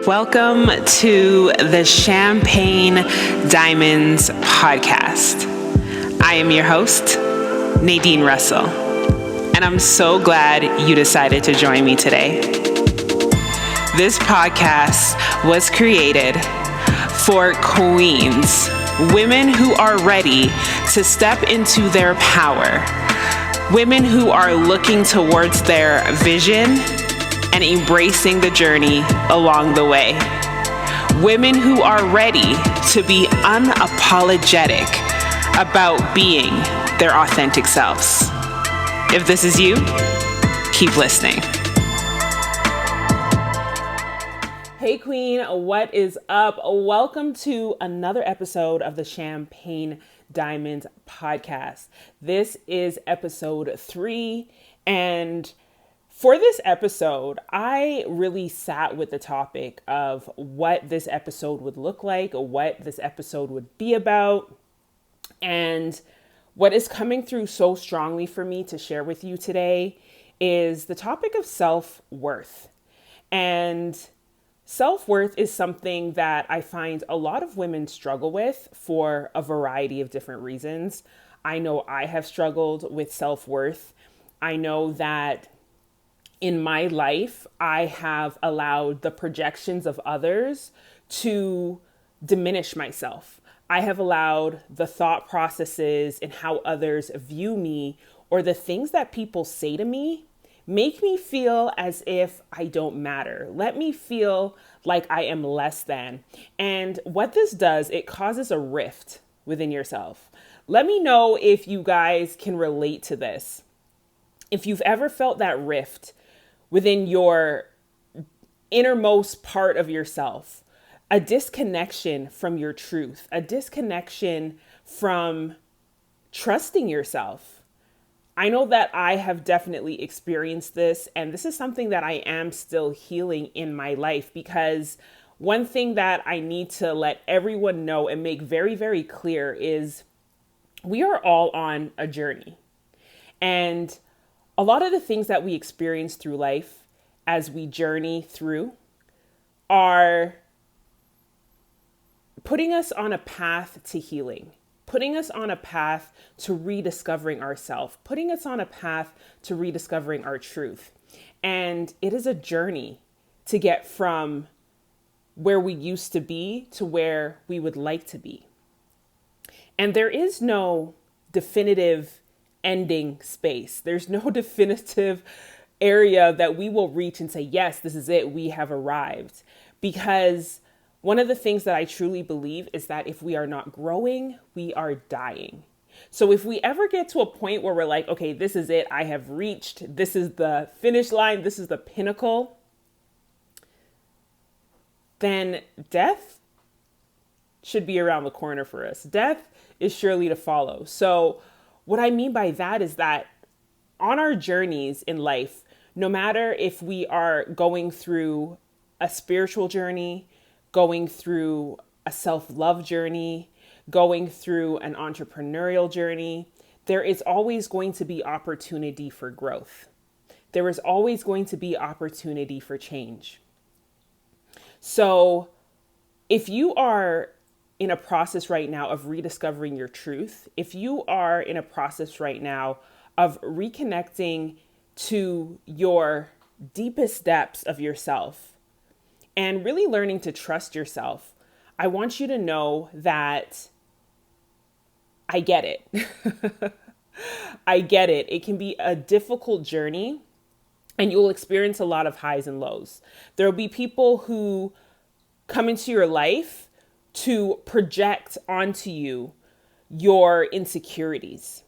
Welcome to the Champagne Diamonds podcast. I am your host, Nadine Russell, and I'm so glad you decided to join me today. This podcast was created for queens, women who are ready to step into their power, women who are looking towards their vision and embracing the journey along the way. Women who are ready to be unapologetic about being their authentic selves. If this is you, keep listening. Hey Queen, what is up? Welcome to another episode of the Champagne Diamonds podcast. This is episode 3, and for this episode, I really sat with the topic of what this episode would look like, or what this episode would be about. And what is coming through so strongly for me to share with you today is the topic of self-worth. And self-worth is something that I find a lot of women struggle with for a variety of different reasons. I know I have struggled with self-worth. I know that in my life, I have allowed the projections of others to diminish myself. I have allowed the thought processes and how others view me, or the things that people say to me, make me feel as if I don't matter. Let me feel like I am less than. And what this does, it causes a rift within yourself. Let me know if you guys can relate to this. If you've ever felt that rift within your innermost part of yourself, a disconnection from your truth, a disconnection from trusting yourself. I know that I have definitely experienced this, and this is something that I am still healing in my life, because one thing that I need to let everyone know and make very, very clear is we are all on a journey. And a lot of the things that we experience through life as we journey through are putting us on a path to healing, putting us on a path to rediscovering ourselves, putting us on a path to rediscovering our truth. And it is a journey to get from where we used to be to where we would like to be. And there is no definitive ending space. There's no definitive area that we will reach and say, yes, this is it, we have arrived. Because one of the things that I truly believe is that if we are not growing, we are dying. So if we ever get to a point where we're like, okay, this is it, I have reached, this is the finish line, this is the pinnacle, then death should be around the corner for us. Death is surely to follow. So what I mean by that is that on our journeys in life, no matter if we are going through a spiritual journey, going through a self-love journey, going through an entrepreneurial journey, there is always going to be opportunity for growth. There is always going to be opportunity for change. So if you are in a process right now of rediscovering your truth, if you are in a process right now of reconnecting to your deepest depths of yourself and really learning to trust yourself, I want you to know that I get it. I get it. It can be a difficult journey, and you'll experience a lot of highs and lows. There will be people who come into your life to project onto you your insecurities.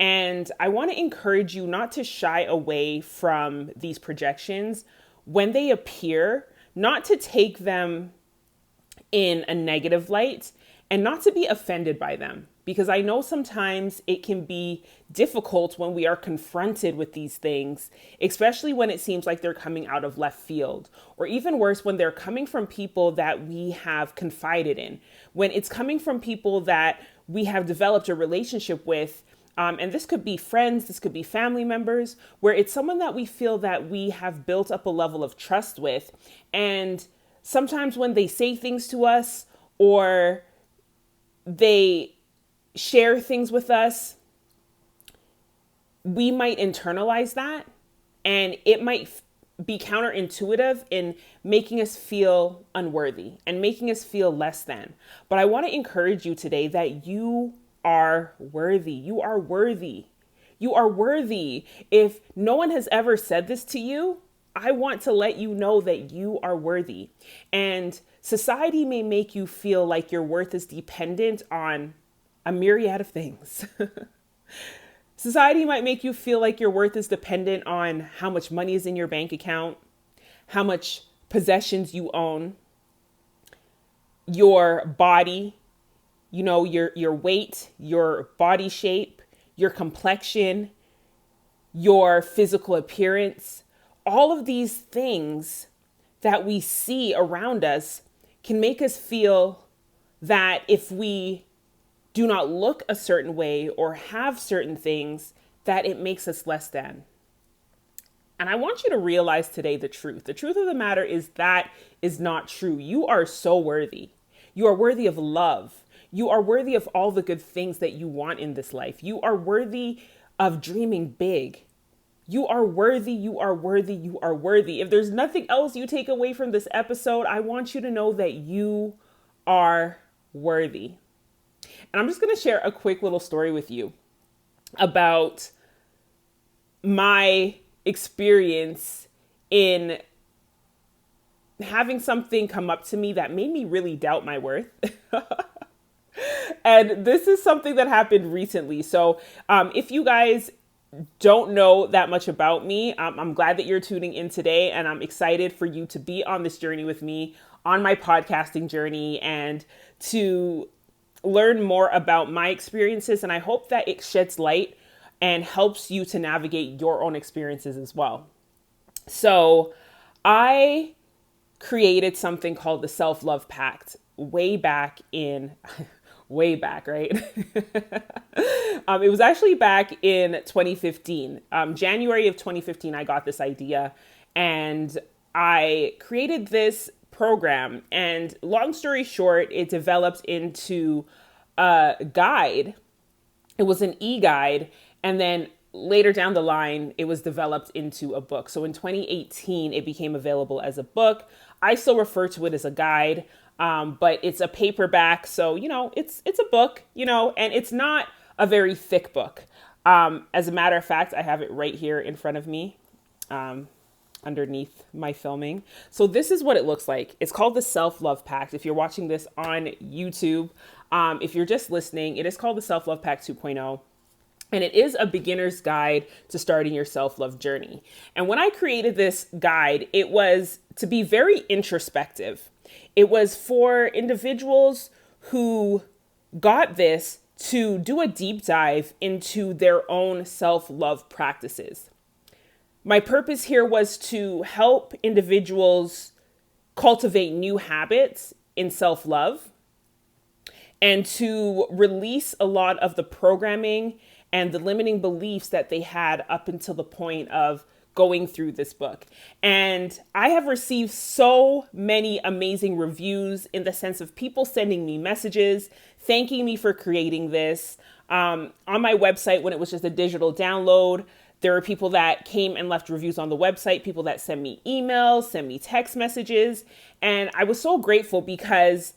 And I want to encourage you not to shy away from these projections when they appear, not to take them in a negative light and not to be offended by them. Because I know sometimes it can be difficult when we are confronted with these things, especially when it seems like they're coming out of left field, or even worse, when they're coming from people that we have confided in, when it's coming from people that we have developed a relationship with. And this could be friends, this could be family members, where it's someone that we feel that we have built up a level of trust with. And sometimes when they say things to us or they share things with us, we might internalize that, and it might be counterintuitive in making us feel unworthy and making us feel less than. But I want to encourage you today that you are worthy. You are worthy. You are worthy. If no one has ever said this to you, I want to let you know that you are worthy. And society may make you feel like your worth is dependent on a myriad of things. Society might make you feel like your worth is dependent on how much money is in your bank account, how much possessions you own, your body, your weight, your body shape, your complexion, your physical appearance. All of these things that we see around us can make us feel that if we do not look a certain way or have certain things, that it makes us less than. And I want you to realize today the truth. The truth of the matter is that is not true. You are so worthy. You are worthy of love. You are worthy of all the good things that you want in this life. You are worthy of dreaming big. You are worthy. You are worthy. You are worthy. If there's nothing else you take away from this episode, I want you to know that you are worthy. And I'm just going to share a quick little story with you about my experience in having something come up to me that made me really doubt my worth. And this is something that happened recently. So if you guys don't know that much about me, I'm glad that you're tuning in today, and I'm excited for you to be on this journey with me, on my podcasting journey, and to learn more about my experiences. And I hope that it sheds light and helps you to navigate your own experiences as well. So I created something called the Self-Love Pact way back, right? It was actually back in 2015. January of 2015, I got this idea and I created this program. And long story short, it developed into a guide. It was an e-guide. And then later down the line, it was developed into a book. So in 2018, it became available as a book. I still refer to it as a guide, but it's a paperback. So, it's a book, and it's not a very thick book. As a matter of fact, I have it right here in front of me, underneath my filming. So this is what it looks like. It's called the Self-Love Pact. If you're watching this on YouTube, if you're just listening, it is called the Self-Love Pact 2.0. And it is a beginner's guide to starting your self-love journey. And when I created this guide, it was to be very introspective. It was for individuals who got this to do a deep dive into their own self-love practices. My purpose here was to help individuals cultivate new habits in self-love and to release a lot of the programming and the limiting beliefs that they had up until the point of going through this book. And I have received so many amazing reviews in the sense of people sending me messages, thanking me for creating this. On my website, when it was just a digital download, there were people that came and left reviews on the website, people that sent me emails, sent me text messages. And I was so grateful because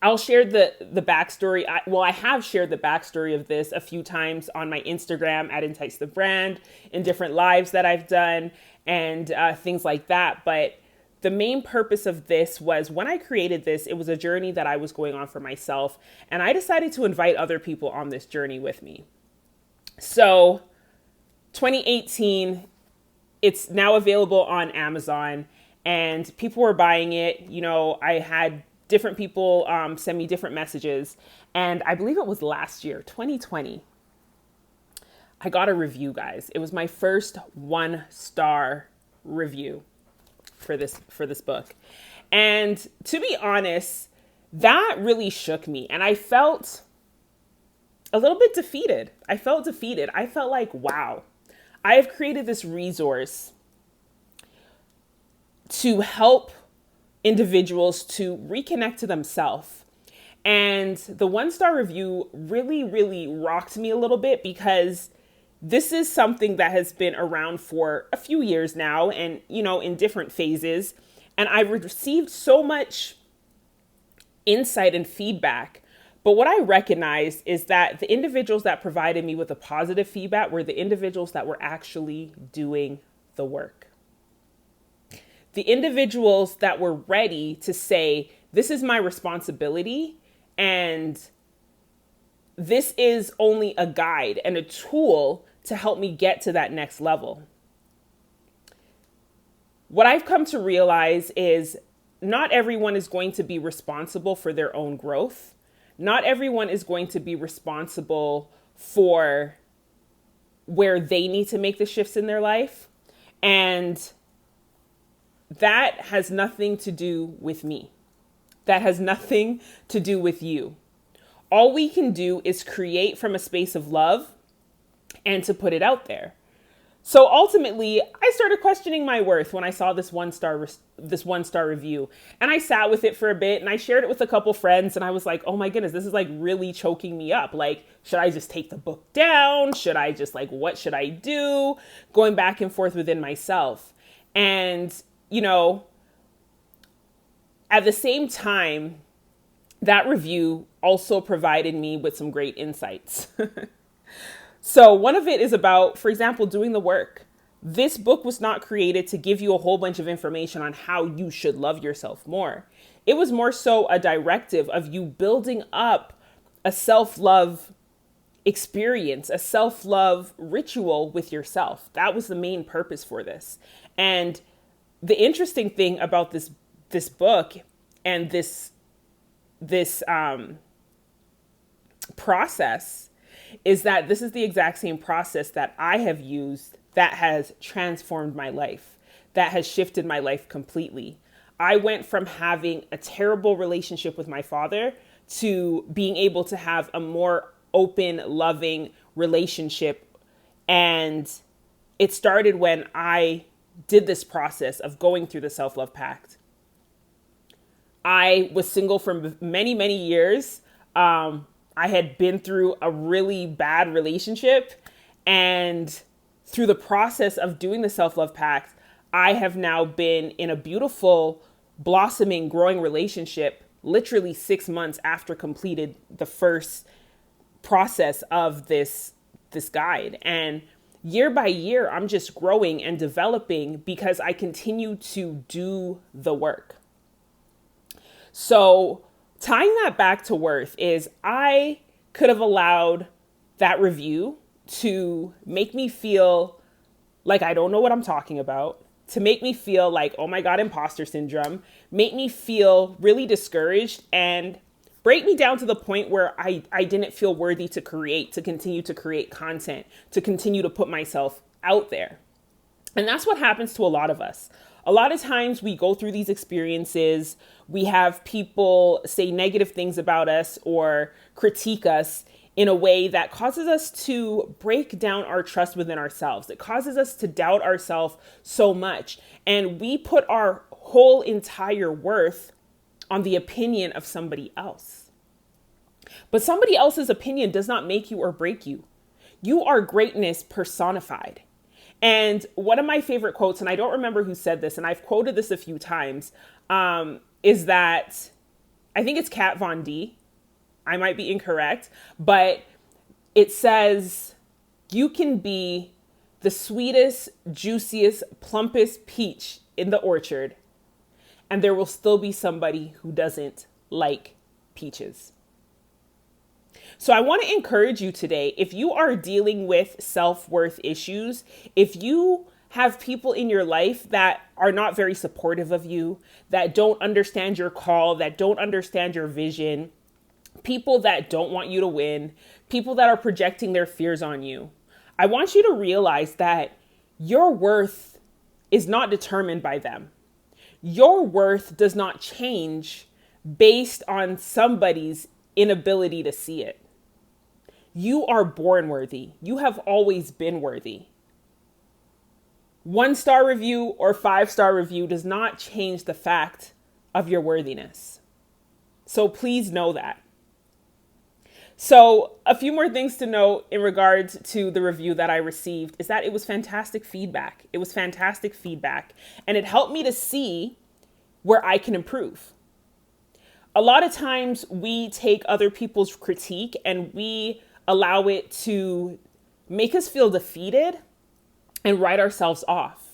I'll share the backstory. I have shared the backstory of this a few times on my Instagram at Entice the Brand, in different lives that I've done and things like that. But the main purpose of this was, when I created this, it was a journey that I was going on for myself. And I decided to invite other people on this journey with me. So 2018, it's now available on Amazon and people were buying it. I had different people send me different messages. And I believe it was last year, 2020, I got a review, guys. It was my first 1-star review for this book. And to be honest, that really shook me. And I felt a little bit defeated. I felt like, wow, I have created this resource to help individuals to reconnect to themselves. And the 1-star review really, really rocked me a little bit, because this is something that has been around for a few years now, and, in different phases. And I've received so much insight and feedback. But what I recognized is that the individuals that provided me with the positive feedback were the individuals that were actually doing the work. The individuals that were ready to say, this is my responsibility, and this is only a guide and a tool to help me get to that next level. What I've come to realize is not everyone is going to be responsible for their own growth. Not everyone is going to be responsible for where they need to make the shifts in their life. And that has nothing to do with me. That has nothing to do with you. All we can do is create from a space of love and to put it out there. So ultimately, I started questioning my worth when I saw this 1-star review, and I sat with it for a bit, and I shared it with a couple friends, and I was like, oh my goodness, this is like really choking me up. Like, should I just take the book down? Should I just what should I do? Going back and forth within myself. And, at the same time, that review also provided me with some great insights. So one of it is about, for example, doing the work. This book was not created to give you a whole bunch of information on how you should love yourself more. It was more so a directive of you building up a self-love experience, a self-love ritual with yourself. That was the main purpose for this. And the interesting thing about this book and this process is that this is the exact same process that I have used that has transformed my life, that has shifted my life completely. I went from having a terrible relationship with my father to being able to have a more open, loving relationship. And it started when I did this process of going through the self-love pact. I was single for many, many years. I had been through a really bad relationship, and through the process of doing the self-love pact, I have now been in a beautiful, blossoming, growing relationship, literally 6 months after completed the first process of this guide. And year by year, I'm just growing and developing because I continue to do the work. So tying that back to worth is I could have allowed that review to make me feel like I don't know what I'm talking about, to make me feel like, oh my God, imposter syndrome, make me feel really discouraged and break me down to the point where I didn't feel worthy to continue to create content, to continue to put myself out there. And that's what happens to a lot of us. A lot of times we go through these experiences, we have people say negative things about us or critique us in a way that causes us to break down our trust within ourselves. It causes us to doubt ourselves so much. And we put our whole entire worth on the opinion of somebody else. But somebody else's opinion does not make you or break you. You are greatness personified. And one of my favorite quotes, and I don't remember who said this, and I've quoted this a few times, is that I think it's Kat Von D. I might be incorrect, but it says, you can be the sweetest, juiciest, plumpest peach in the orchard, and there will still be somebody who doesn't like peaches. So I want to encourage you today, if you are dealing with self-worth issues, if you have people in your life that are not very supportive of you, that don't understand your call, that don't understand your vision, people that don't want you to win, people that are projecting their fears on you, I want you to realize that your worth is not determined by them. Your worth does not change based on somebody's inability to see it. You are born worthy. You have always been worthy. 1-star review or 5-star review does not change the fact of your worthiness. So please know that. So a few more things to note in regards to the review that I received is that it was fantastic feedback. It was fantastic feedback. And it helped me to see where I can improve. A lot of times we take other people's critique and we allow it to make us feel defeated and write ourselves off.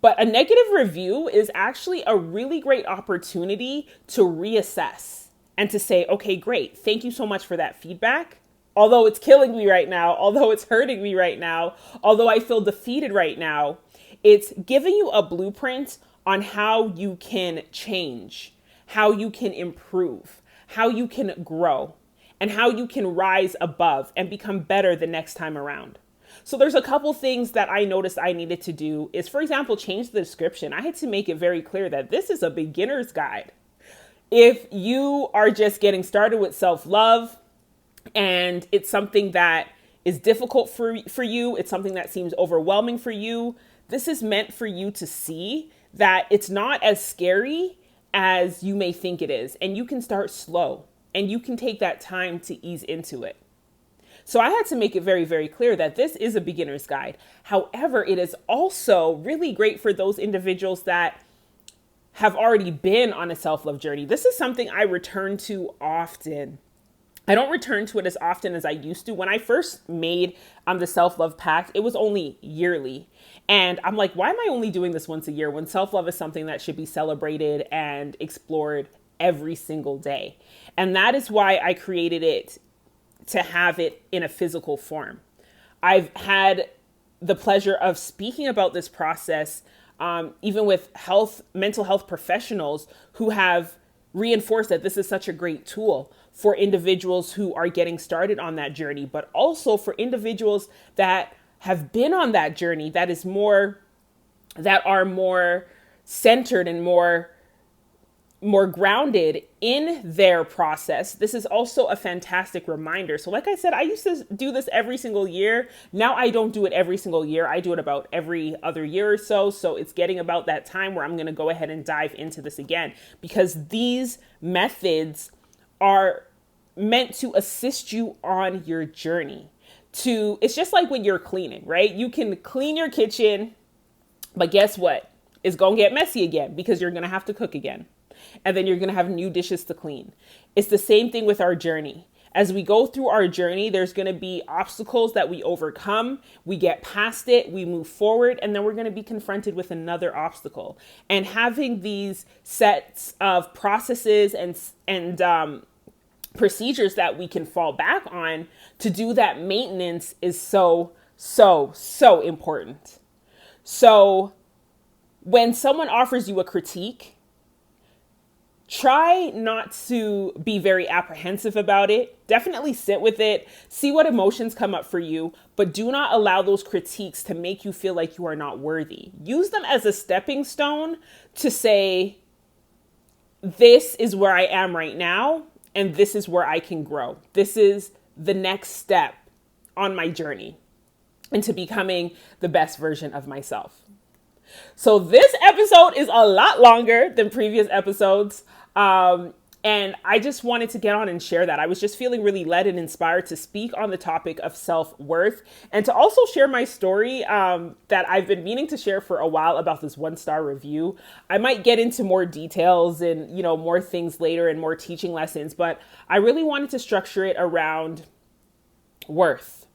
But a negative review is actually a really great opportunity to reassess and to say, okay, great. Thank you so much for that feedback. Although it's killing me right now, although it's hurting me right now, although I feel defeated right now, it's giving you a blueprint on how you can change, how you can improve, how you can grow, and how you can rise above and become better the next time around. So there's a couple things that I noticed I needed to do is, for example, change the description. I had to make it very clear that this is a beginner's guide. If you are just getting started with self-love and it's something that is difficult for you, it's something that seems overwhelming for you, this is meant for you to see that it's not as scary as you may think it is. And you can start slow and you can take that time to ease into it. So I had to make it very, very clear that this is a beginner's guide. However, it is also really great for those individuals that have already been on a self-love journey. This is something I return to often. I don't return to it as often as I used to. When I first made the self-love pact, it was only yearly. And I'm like, why am I only doing this once a year when self-love is something that should be celebrated and explored every single day? And that is why I created it to have it in a physical form. I've had the pleasure of speaking about this process even with mental health professionals who have reinforced that this is such a great tool for individuals who are getting started on that journey, but also for individuals that have been on that journey that are more centered and more grounded in their process. This is also a fantastic reminder. So like I said, I used to do this every single year. Now I don't do it every single year. I do it about every other year or so. So it's getting about that time where I'm going to go ahead and dive into this again, because these methods are meant to assist you on your journey. It's just like when you're cleaning, right? You can clean your kitchen, but guess what? It's going to get messy again because you're going to have to cook again. And then you're going to have new dishes to clean. It's the same thing with our journey. As we go through our journey, there's going to be obstacles that we overcome. We get past it, we move forward, and then we're going to be confronted with another obstacle. And having these sets of processes and procedures that we can fall back on to do that maintenance is so important. So when someone offers you a critique, try not to be very apprehensive about it. Definitely sit with it. See what emotions come up for you, but do not allow those critiques to make you feel like you are not worthy. Use them as a stepping stone to say, this is where I am right now, and this is where I can grow. This is the next step on my journey into becoming the best version of myself. So this episode is a lot longer than previous episodes. And I just wanted to get on and share that. I was just feeling really led and inspired to speak on the topic of self-worth and to also share my story that I've been meaning to share for a while about this 1-star review. I might get into more details and, more things later and more teaching lessons, but I really wanted to structure it around worth.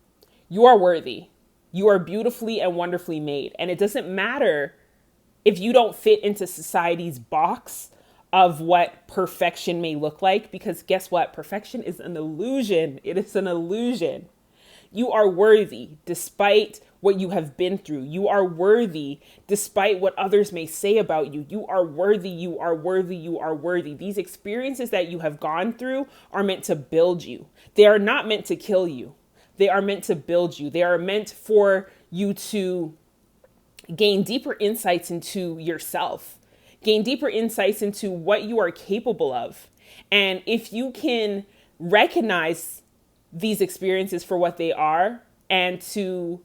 You are worthy. You are beautifully and wonderfully made. And it doesn't matter if you don't fit into society's box of what perfection may look like, because guess what? Perfection is an illusion. It is an illusion. You are worthy despite what you have been through. You are worthy despite what others may say about you. You are worthy. You are worthy. You are worthy. These experiences that you have gone through are meant to build you. They are not meant to kill you. They are meant to build you. They are meant for you to gain deeper insights into yourself, gain deeper insights into what you are capable of. And if you can recognize these experiences for what they are and to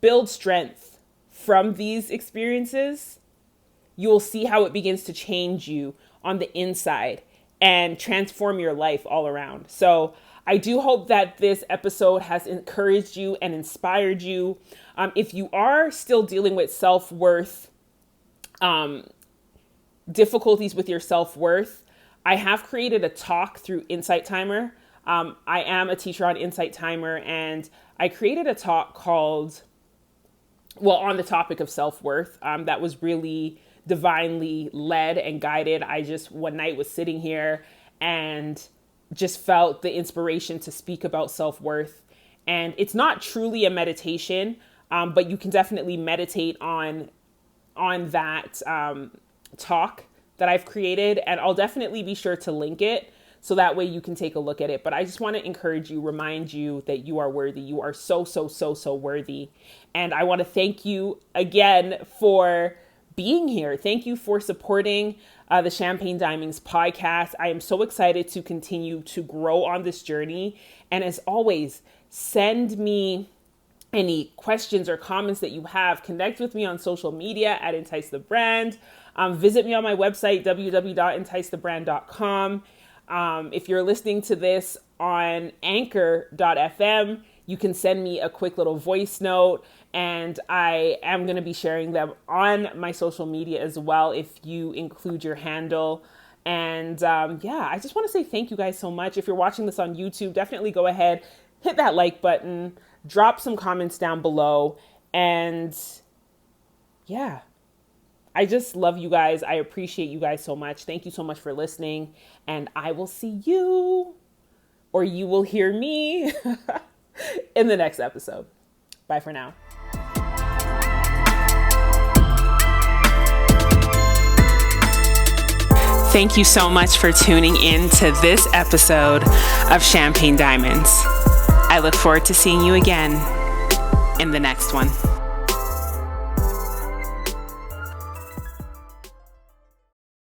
build strength from these experiences, you will see how it begins to change you on the inside and transform your life all around. So I do hope that this episode has encouraged you and inspired you. If you are still dealing with self-worth, difficulties with your self-worth, I have created a talk through Insight Timer. I am a teacher on Insight Timer, and I created a talk called, on the topic of self-worth, that was really divinely led and guided. I just one night was sitting here and just felt the inspiration to speak about self-worth. And it's not truly a meditation, but you can definitely meditate on that talk that I've created. And I'll definitely be sure to link it so that way you can take a look at it. But I just want to encourage you, remind you that you are worthy. You are so, so, so, so worthy. And I want to thank you again for being here. Thank you for supporting the Champagne Diamonds podcast. I am so excited to continue to grow on this journey. And as always, send me any questions or comments that you have. Connect with me on social media at Entice the Brand. Visit me on my website, www.enticethebrand.com. If you're listening to this on anchor.fm, you can send me a quick little voice note, and I am going to be sharing them on my social media as well if you include your handle. And I just want to say thank you guys so much. If you're watching this on YouTube, definitely go ahead, hit that like button, drop some comments down below. And I just love you guys. I appreciate you guys so much. Thank you so much for listening. And I will see you, or you will hear me in the next episode. Bye for now. Thank you so much for tuning in to this episode of Champagne Diamonds. I look forward to seeing you again in the next one.